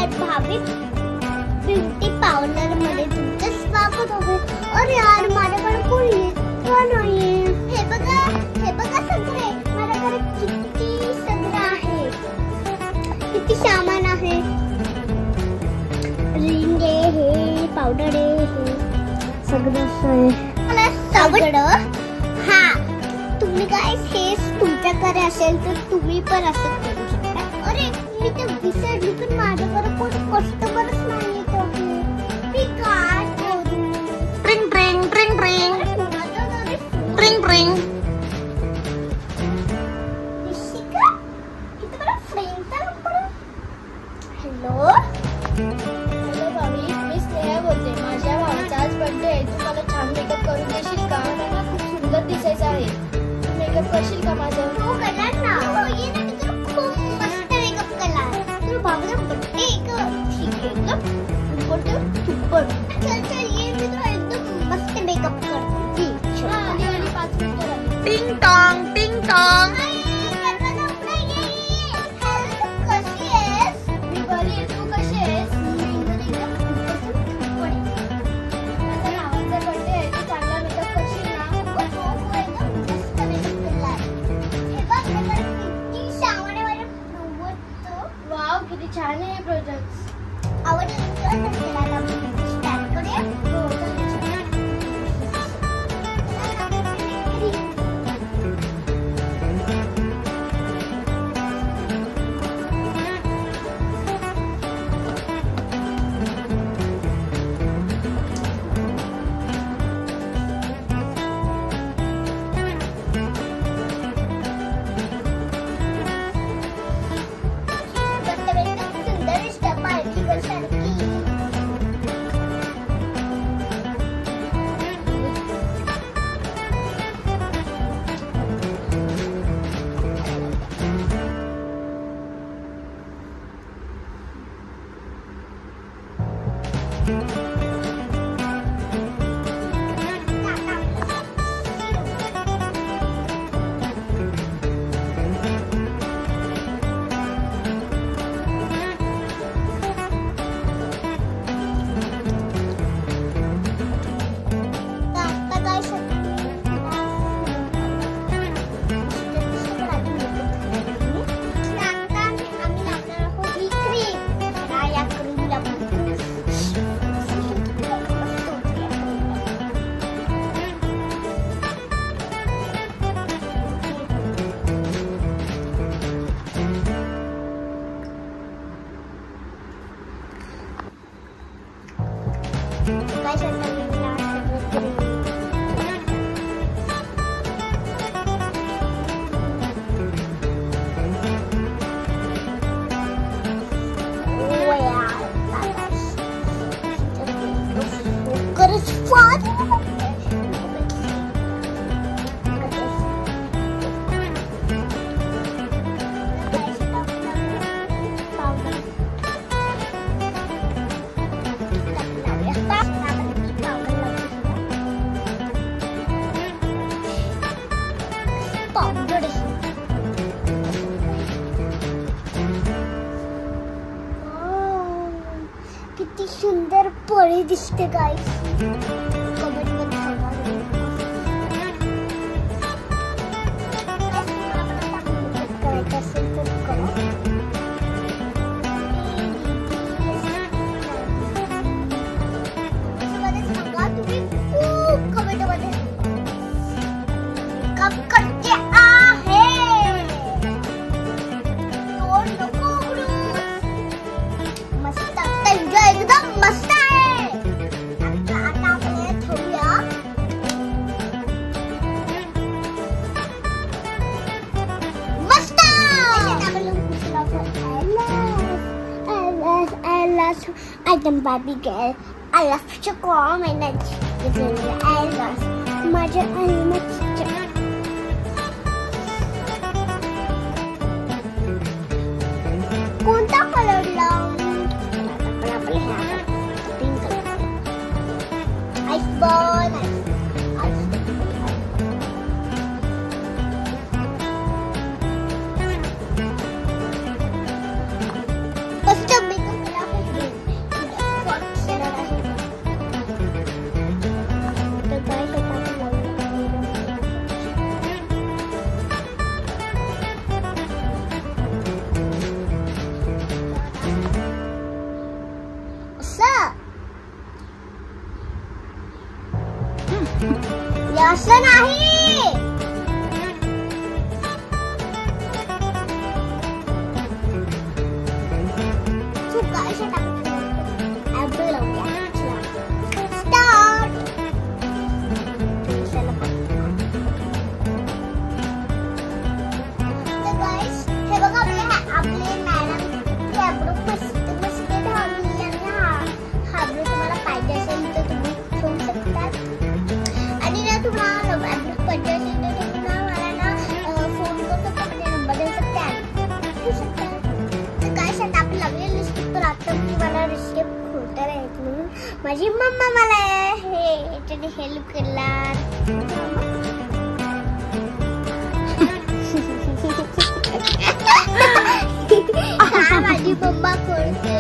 भाभी beauty parlour मध्ये तुमचं स्वागत आहे. अरे यार माझ्याकडे कोणी का नाहीये. हे बघा सगळे माझ्याकडे किती सगळं आहे, किती सामान आहे. रिंग आहे, हे पावडर आहे, हे सगळं आहे. मला सगळं हा तुम्ही काय हेच तुमच्याकडे असेल तर तुम्ही पण असं करू शकता. अरे मी तर विसरली पण माझ्याकडे कोण कस्टमरच नाही. मी काय करू. ट्रिंग ट्रिंग ट्रिंग ट्रिंग ट्रिंग ट्रिंग. हॅलो भाभी, मी स्नेहा बोलते. माझ्या भावाचा आज बर्थडे आहे. तू मला छान मेकअप करून देशील का? मला खूप सुंदर दिसायचं आहे. तू मेकअप करशील का माझं? हो करणार ना. हो ये ना, मी तुला खूप मस्त मेकअप करणार. तुला बाबाचा बर्थडे आहे का? ठीक आहे का? चल ये, मी तुला एकदम मस्त मेकअप करते. आली 5 मिनिटं झाली. टिंग टॉंग टिंग टॉंग. कशी आहेस? मी बरी आहे. तू कशी आहेस? माझ्या भावाचा बर्थडे आहे. तू चांगला मेकअप करशील ना? वाव, किती छान आहे हे प्रोजेक्ट. किती सुंदर परी दिसते गाईस. करायचं असेल तर करा. सांगा तुम्ही खूप कमेंटमध्ये मेकअप करते आहे. नको मस्त एकदम मस्त आहे. आता आपण ठेवूया. मस्त I love Barbie girl. I love chocolate. I love माझ्या आईच्या. कोणता कलर लावू? आपल्या पिंक कलर. आईसबॉल. कस्टम मेकअप केला. तसं नाही. तू काय ॲब्रो लावूया. स्टार्ट. तर गाईस हे बघा आपले मॅडम ॲब्रो मस्त मस्त धावली आणि हा ॲब्रो तुम्हाला पाहिजे असेल तर तुम्ही ठेवू शकता. आणि ना तुम्हाला ॲब्रो पाहिजे असेल तर तुम्ही ना मला ना फोन करून म्हणजे नंबर देऊ शकता. ठेवू शकता. तर गाईस आता आपण लागलेली लिपस्टिक तर आता मी मला लिपस्टिक खोलता राहत म्हणून माझी मम्मा मला हे याच्याने हेल्प करणार. माझी मम्मा खोलते.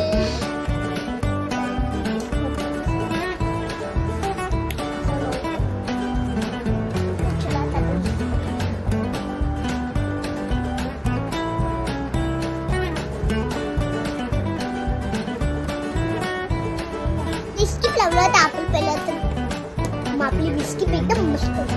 बिस्किट लावलं तर आपण पहिलं तर मग आपली बिस्किट एकदम मस्त होती.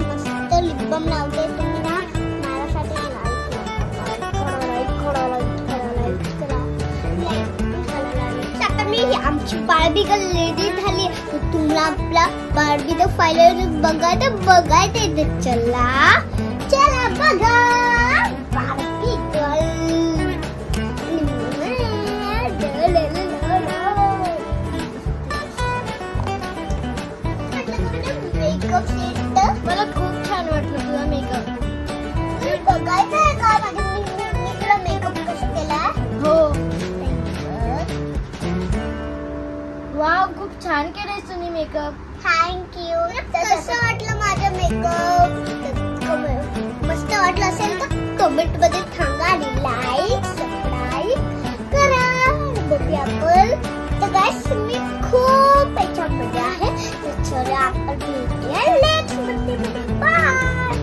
मस्त लिप बाम लावते. तुम्ही ना माझ्यासाठी आता मी आमची बार्बी गर्ल रेडी झाली. तुम्हाला आपला बार्बी द फायनल बघायचं चला चला बघा बार्बी गर्ल. मेकअप सेट मला खूप छान वाटलं तुझा मेकअप. बघायचं आहे का मी तुला मेकअप कसं केला. हो. वाव खूप छान केलंयस तुम्ही मेकअप. थँक्यू. कसं वाटलं माझं मेकअप. मस्त वाटलं असेल तर कमेंट मध्ये सांगा आणि लाईक सबस्क्राईब करा. बघूया आपण. तर गाईस मी खूप याच्यामध्ये आहे. तर चला आपण भेटूया नेक्स्ट मध्ये. बाय.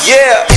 Yeah.